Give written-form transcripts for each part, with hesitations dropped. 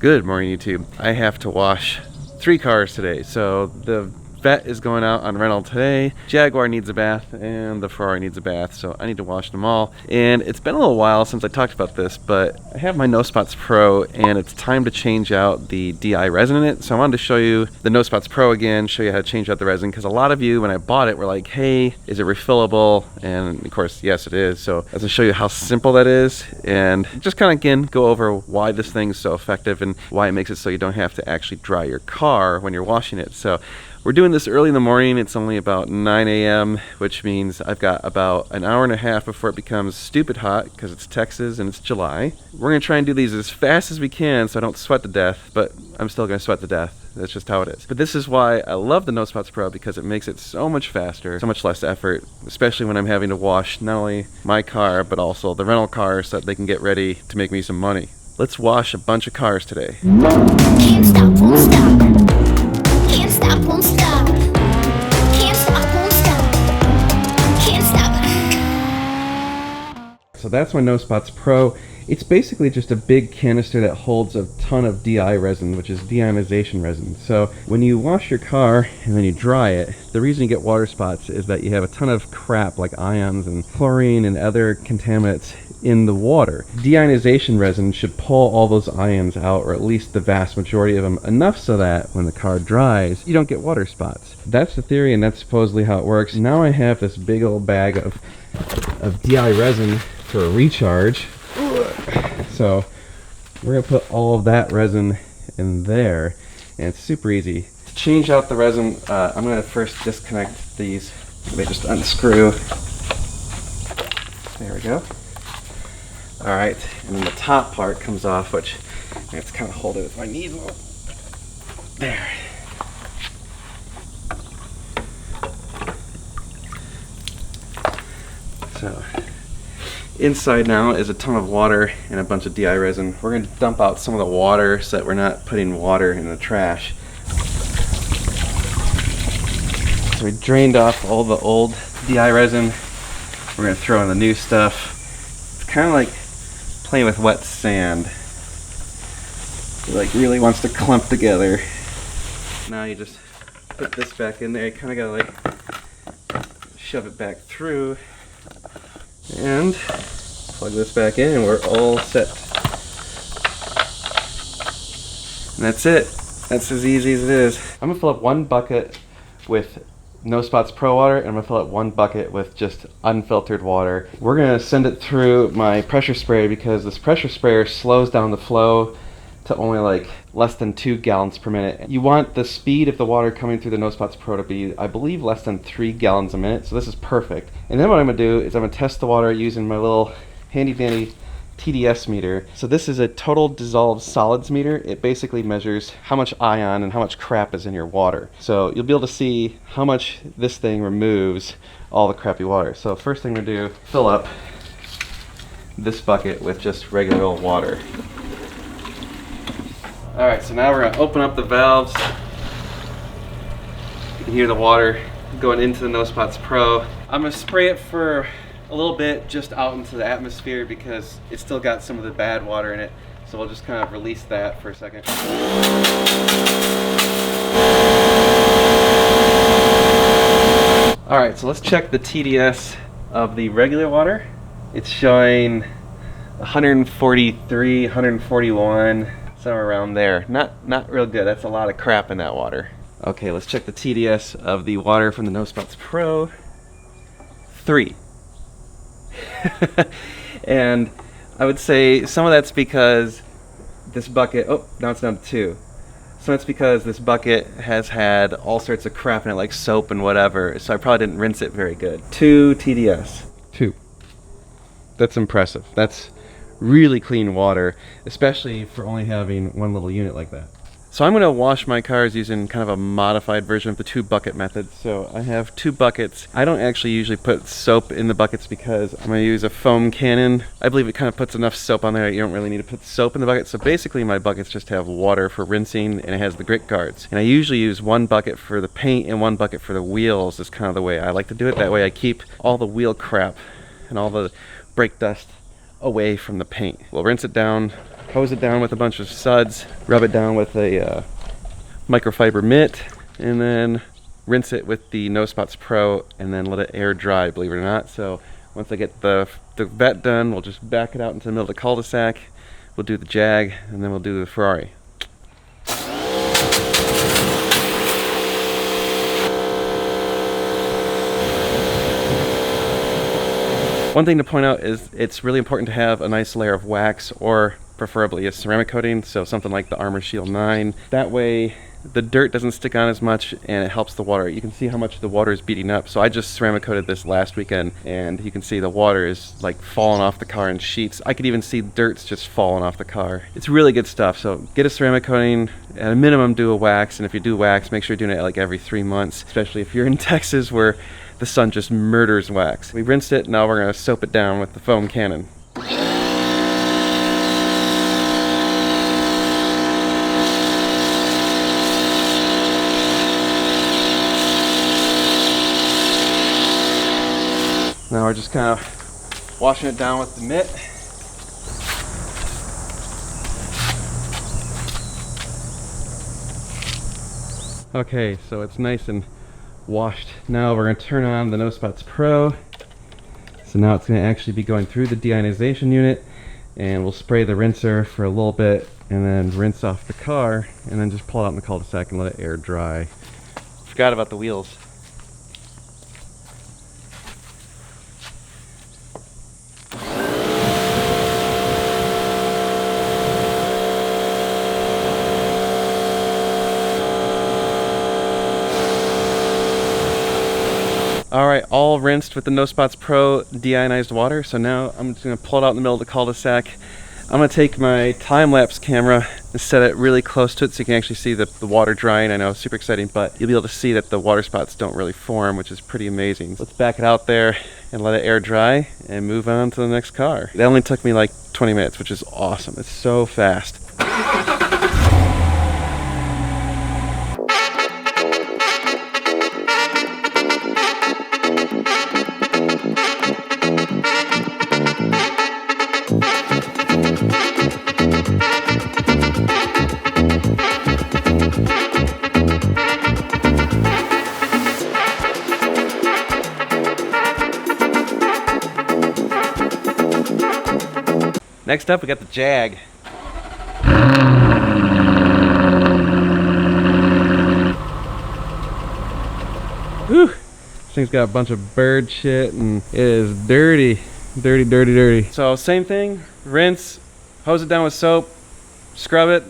Good morning, YouTube. I have to wash 3 cars today. So the Vet is going out on rental today. Jaguar needs a bath and the Ferrari needs a bath, so I need to wash them all. And it's been a little while since I talked about this, but I have my No Spots Pro and it's time to change out the DI resin in it. So I wanted to show you the No Spots Pro again, show you how to change out the resin, because a lot of you when I bought it were like, hey, is it refillable? And of course, yes it is. So I was gonna show you how simple that is and just kind of again go over why this thing's so effective and why it makes it so you don't have to actually dry your car when you're washing it. So we're doing this early in the morning. It's only about 9 a.m., which means I've got about an hour and a half before it becomes stupid hot because it's Texas and it's July. We're gonna try and do these as fast as we can so I don't sweat to death, but I'm still gonna sweat to death. That's just how it is. But this is why I love the No Spots Pro, because it makes it so much faster, so much less effort, especially when I'm having to wash not only my car, but also the rental car so that they can get ready to make me some money. Let's wash a bunch of cars today. Can't stop, won't stop. Can't stop, won't stop. Can't stop, won't stop. Can't stop. So that's my No Spots Pro. It's basically just a big canister that holds a ton of DI resin, which is deionization resin. So when you wash your car and then you dry it, the reason you get water spots is that you have a ton of crap like ions and chlorine and other contaminants in the water. Deionization resin should pull all those ions out, or at least the vast majority of them, enough so that when the car dries, you don't get water spots. That's the theory, and that's supposedly how it works. Now I have this big old bag of DI resin for a recharge. So we're gonna put all of that resin in there, and it's super easy. To change out the resin, I'm gonna first disconnect these. They just unscrew. There we go. All right, and then the top part comes off, which I have to kind of hold it with my knees a little. There. So inside now is a ton of water and a bunch of DI resin. We're going to dump out some of the water so that we're not putting water in the trash. So we drained off all the old DI resin. We're going to throw in the new stuff. It's kind of like playing with wet sand. It like really wants to clump together. Now you just put this back in there. You kind of got to like shove it back through. And plug this back in and we're all set. And that's it. That's as easy as it is. I'm gonna fill up one bucket with No Spots Pro water, and I'm gonna fill up one bucket with just unfiltered water. We're gonna send it through my pressure sprayer because this pressure sprayer slows down the flow to only like less than 2 gallons per minute. You want the speed of the water coming through the No Spots Pro to be, I believe, less than 3 gallons a minute, so this is perfect. And then what I'm gonna do is I'm gonna test the water using my little handy dandy TDS meter. So this is a total dissolved solids meter. It basically measures how much ion and how much crap is in your water. So you'll be able to see how much this thing removes all the crappy water. So first thing I'm gonna do, fill up this bucket with just regular old water. Alright, so now we're going to open up the valves. You can hear the water going into the No Spots Pro. I'm going to spray it for a little bit just out into the atmosphere because it's still got some of the bad water in it. So we'll just kind of release that for a second. Alright, so let's check the TDS of the regular water. It's showing 143, 141. Somewhere around there. Not real good. That's a lot of crap in that water. Okay, let's check the TDS of the water from the No Spots Pro. 3. And I would say some of that's because this bucket, oh, now it's down to 2. So that's because this bucket has had all sorts of crap in it, like soap and whatever, so I probably didn't rinse it very good. 2 TDS. 2. That's impressive. That's really clean water, especially for only having one little unit like that. So I'm going to wash my cars using kind of a modified version of the 2 bucket method. So I have 2 buckets. I don't actually usually put soap in the buckets because I'm going to use a foam cannon. I believe it kind of puts enough soap on there that you don't really need to put soap in the bucket. So basically my buckets just have water for rinsing and it has the grit guards. And I usually use 1 bucket for the paint and 1 bucket for the wheels is kind of the way I like to do it. That way I keep all the wheel crap and all the brake dust away from the paint. We'll rinse it down hose it down with a bunch of suds, rub it down with a microfiber mitt, and then rinse it with the No Spots Pro, and then let it air dry, believe it or not. So once I get the vet done, we'll just back it out into the middle of the cul-de-sac. We'll do the Jag, and then we'll do the Ferrari. One thing to point out is it's really important to have a nice layer of wax, or preferably a ceramic coating, so something like the Armor Shield 9. That way the dirt doesn't stick on as much and it helps the water. You can see how much the water is beating up. So I just ceramic coated this last weekend, and you can see the water is like falling off the car in sheets. I could even see dirt's just falling off the car. It's really good stuff. So get a ceramic coating, at a minimum do a wax, and if you do wax, make sure you're doing it like every 3 months, especially if you're in Texas where the sun just murders wax. We rinsed it, now we're gonna soap it down with the foam cannon. Now we're just kind of washing it down with the mitt. Okay, so it's nice and washed. Now we're going to turn on the No Spots Pro. So now it's going to actually be going through the deionization unit, and we'll spray the rinser for a little bit and then rinse off the car, and then just pull it out in the cul-de-sac and let it air dry. Forgot about the wheels. Alright, all rinsed with the No Spots Pro deionized water. So now I'm just going to pull it out in the middle of the cul-de-sac. I'm going to take my time-lapse camera and set it really close to it so you can actually see the water drying. I know, super exciting, but you'll be able to see that the water spots don't really form, which is pretty amazing. Let's back it out there and let it air dry and move on to the next car. That only took me like 20 minutes, which is awesome. It's so fast. Next up, we got the Jag. Whew. This thing's got a bunch of bird shit and it is dirty. Dirty, dirty, dirty. So same thing, rinse, hose it down with soap, scrub it,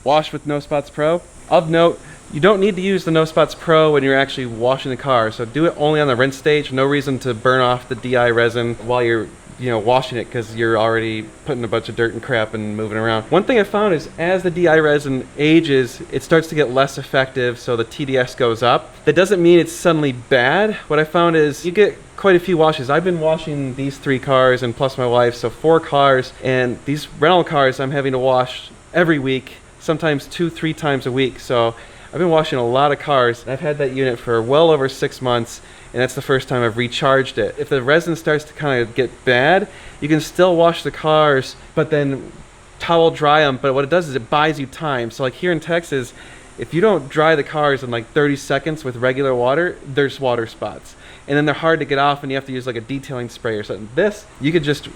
wash with No Spots Pro. Of note, you don't need to use the No Spots Pro when you're actually washing the car, so do it only on the rinse stage. No reason to burn off the DI resin while you're washing it, because you're already putting a bunch of dirt and crap and moving around. One thing I found is as the DI resin ages, it starts to get less effective, so the TDS goes up. That doesn't mean it's suddenly bad. What I found is you get quite a few washes. I've been washing these 3 cars and plus my wife, so 4 cars, and these rental cars I'm having to wash every week, sometimes 2-3 times a week. So I've been washing a lot of cars. I've had that unit for well over 6 months, and that's the first time I've recharged it. If the resin starts to kind of get bad, you can still wash the cars, but then towel dry them. But what it does is it buys you time. So like here in Texas, if you don't dry the cars in like 30 seconds with regular water, there's water spots. And then they're hard to get off and you have to use like a detailing spray or something. This, you could just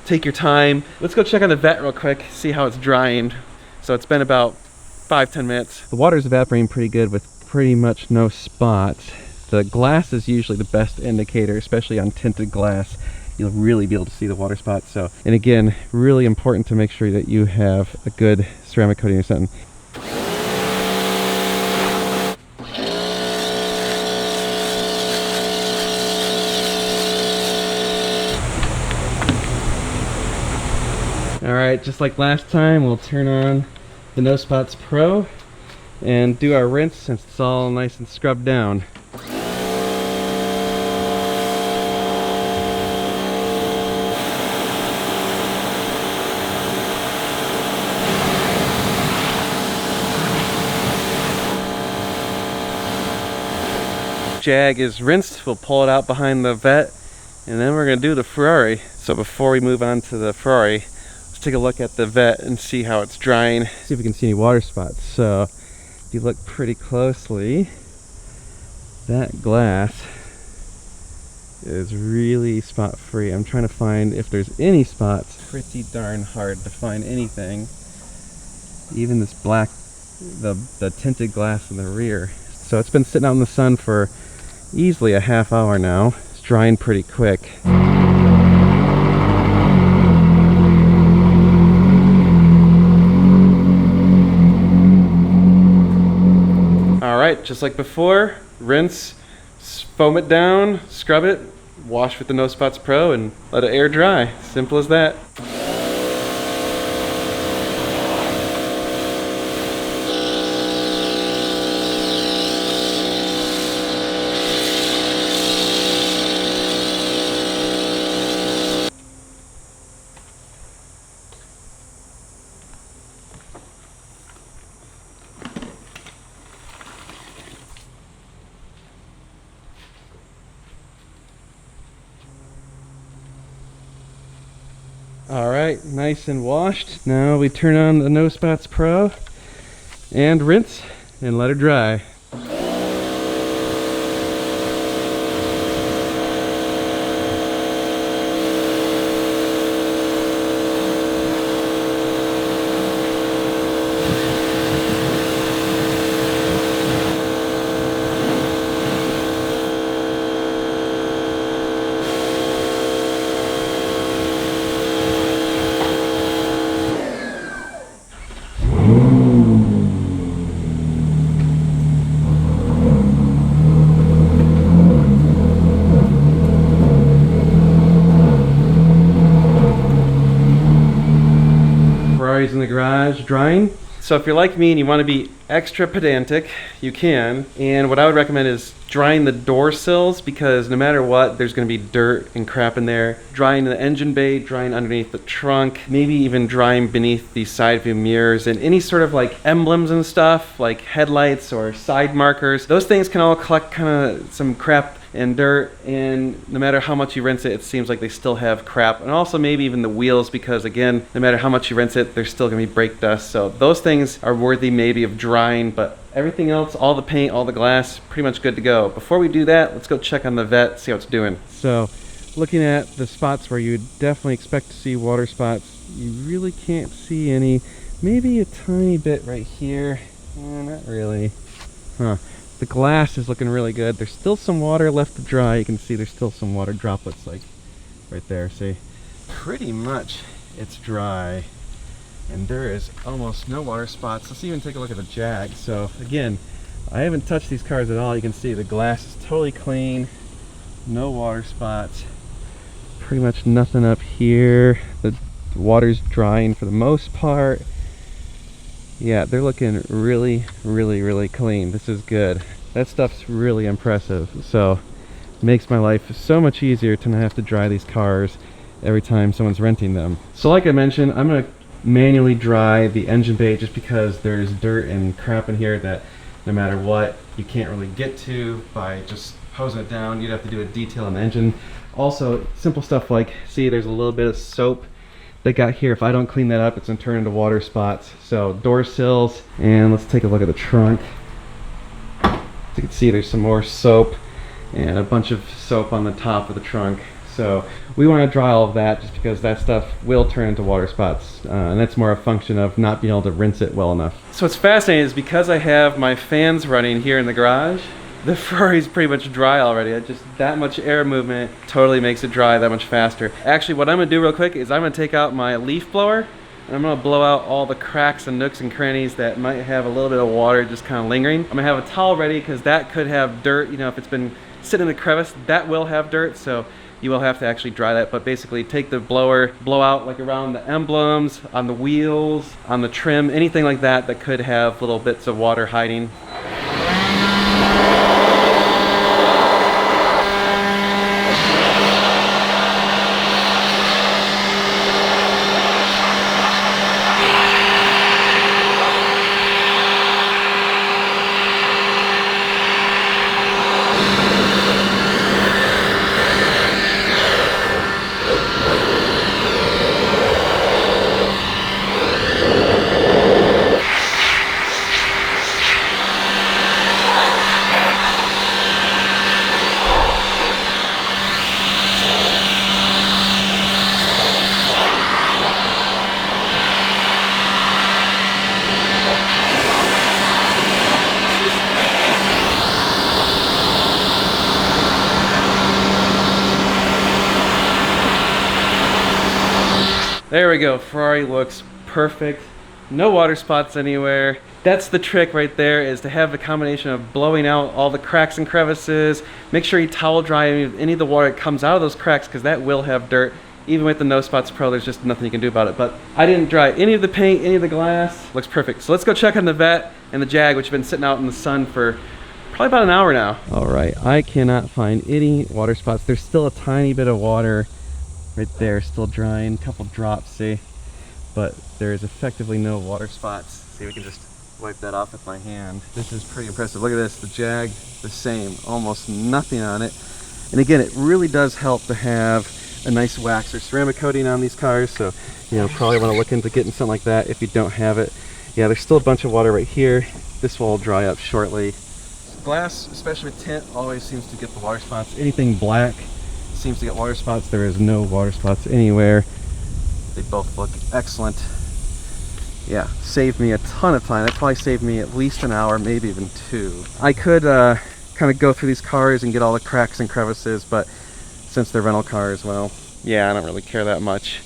take your time. Let's go check on the vet real quick, see how it's drying. So it's been about 5-10 minutes. The water's evaporating pretty good with pretty much no spots. The glass is usually the best indicator, especially on tinted glass. You'll really be able to see the water spots. So, and again, really important to make sure that you have a good ceramic coating or something. All right, just like last time, we'll turn on the No Spots Pro and do our rinse since it's all nice and scrubbed down. Jag is rinsed. We'll pull it out behind the vet, and then we're going to do the Ferrari. So before we move on to the Ferrari, let's take a look at the vet and see how it's drying. See if we can see any water spots. So if you look pretty closely, that glass is really spot free. I'm trying to find if there's any spots. Pretty darn hard to find anything. Even this black, the tinted glass in the rear. So it's been sitting out in the sun for easily a half hour now. It's drying pretty quick. Alright, just like before, rinse, foam it down, scrub it, wash with the No Spots Pro, and let it air dry. Simple as that. Alright, nice and washed. Now we turn on the No Spots Pro and rinse and let her dry. In the garage drying. So if you're like me and you want to be extra pedantic, you can. And what I would recommend is drying the door sills, because no matter what, there's going to be dirt and crap in there. Drying the engine bay, drying underneath the trunk, maybe even drying beneath the side view mirrors, and any sort of like emblems and stuff, like headlights or side markers. Those things can all collect kind of some crap and dirt, and no matter how much you rinse it, it seems like they still have crap. And also maybe even the wheels, because again, no matter how much you rinse it, there's still gonna be brake dust. So those things are worthy maybe of drying, but everything else, all the paint, all the glass, pretty much good to go. Before we do that, let's go check on the vet, see how it's doing. So looking at the spots where you'd definitely expect to see water spots, you really can't see any. Maybe a tiny bit right here. Not really. Huh. The glass is looking really good. There's still some water left to dry. You can see there's still some water droplets like right there. See? Pretty much it's dry. And there is almost no water spots. Let's even take a look at the Jag. So again, I haven't touched these cars at all. You can see the glass is totally clean. No water spots. Pretty much nothing up here. The water's drying for the most part. Yeah, they're looking really, really, really clean. This is good. That stuff's really impressive. So it makes my life so much easier to not have to dry these cars every time someone's renting them. So like I mentioned, I'm gonna manually dry the engine bay just because there's dirt and crap in here that no matter what, you can't really get to by just hosing it down. You'd have to do a detail on the engine. Also, simple stuff like, see, there's a little bit of soap they got here. If I don't clean that up, it's gonna turn into water spots. So door sills, and let's take a look at the trunk. As you can see, there's some more soap and a bunch of soap on the top of the trunk. So we want to dry all of that just because that stuff will turn into water spots, and that's more a function of not being able to rinse it well enough. So what's fascinating is because I have my fans running here in the garage, the Ferrari's pretty much dry already. Just that much air movement totally makes it dry that much faster. Actually, what I'm gonna do real quick is I'm gonna take out my leaf blower and I'm gonna blow out all the cracks and nooks and crannies that might have a little bit of water just kind of lingering. I'm gonna have a towel ready because that could have dirt. You know, if it's been sitting in the crevice, that will have dirt. So you will have to actually dry that, but basically take the blower, blow out like around the emblems, on the wheels, on the trim, anything like that that could have little bits of water hiding. There we go. Ferrari looks perfect. No water spots anywhere. That's the trick right there, is to have a combination of blowing out all the cracks and crevices. Make sure you towel dry any of the water that comes out of those cracks, because that will have dirt. Even with the No Spots Pro, there's just nothing you can do about it. But I didn't dry any of the paint, any of the glass. Looks perfect. So let's go check on the Vet and the Jag, which have been sitting out in the sun for probably about an hour now. All right, I cannot find any water spots. There's still a tiny bit of water right there, still drying, a couple drops, see? But there is effectively no water spots. See, we can just wipe that off with my hand. This is pretty impressive. Look at this, the Jag, the same, almost nothing on it. And again, it really does help to have a nice wax or ceramic coating on these cars, so you know, probably want to look into getting something like that if you don't have it. Yeah, there's still a bunch of water right here. This will dry up shortly. Glass, especially with tint, always seems to get the water spots. Anything black seems to get water spots. There is no water spots anywhere. They both look excellent. Yeah, saved me a ton of time. That probably saved me at least an hour, maybe even 2. I could kind of go through these cars and get all the cracks and crevices, but since they're rental cars, well, yeah, I don't really care that much.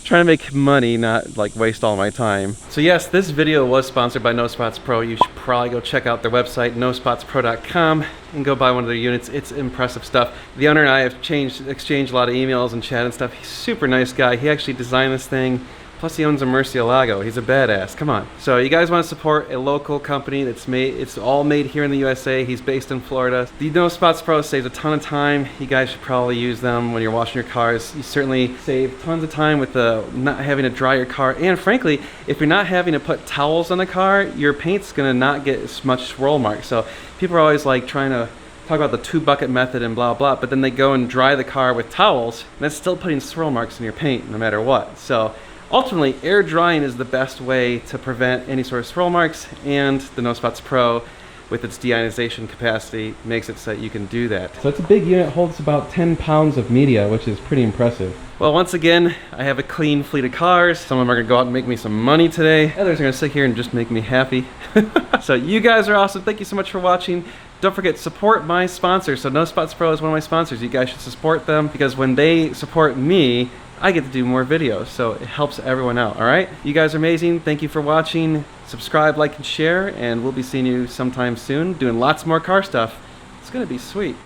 Trying to make money, not like waste all my time. So yes, this video was sponsored by No Spots Pro. You should probably go check out their website, nospotspro.com, and go buy one of their units. It's impressive stuff. The owner and I have exchanged a lot of emails and chat and stuff. He's a super nice guy. He actually designed this thing. Plus he owns a Murcielago. He's a badass, come on. So you guys want to support a local company that's it's all made here in the USA. He's based in Florida. The No Spots Pro saves a ton of time. You guys should probably use them when you're washing your cars. You certainly save tons of time with not having to dry your car. And frankly, if you're not having to put towels on the car, your paint's gonna not get as much swirl marks. So people are always like trying to talk about the 2-bucket method and blah blah, but then they go and dry the car with towels, and that's still putting swirl marks in your paint no matter what. So ultimately, air drying is the best way to prevent any sort of swirl marks, and the No Spots Pro, with its deionization capacity, makes it so that you can do that. So it's a big unit, holds about 10 pounds of media, which is pretty impressive. Well, once again, I have a clean fleet of cars. Some of them are gonna go out and make me some money today. Others are gonna sit here and just make me happy. So you guys are awesome. Thank you so much for watching. Don't forget, support my sponsors. So No Spots Pro is one of my sponsors. You guys should support them, because when they support me, I get to do more videos, so it helps everyone out, all right? You guys are amazing. Thank you for watching. Subscribe, like, and share, and we'll be seeing you sometime soon, doing lots more car stuff. It's gonna be sweet.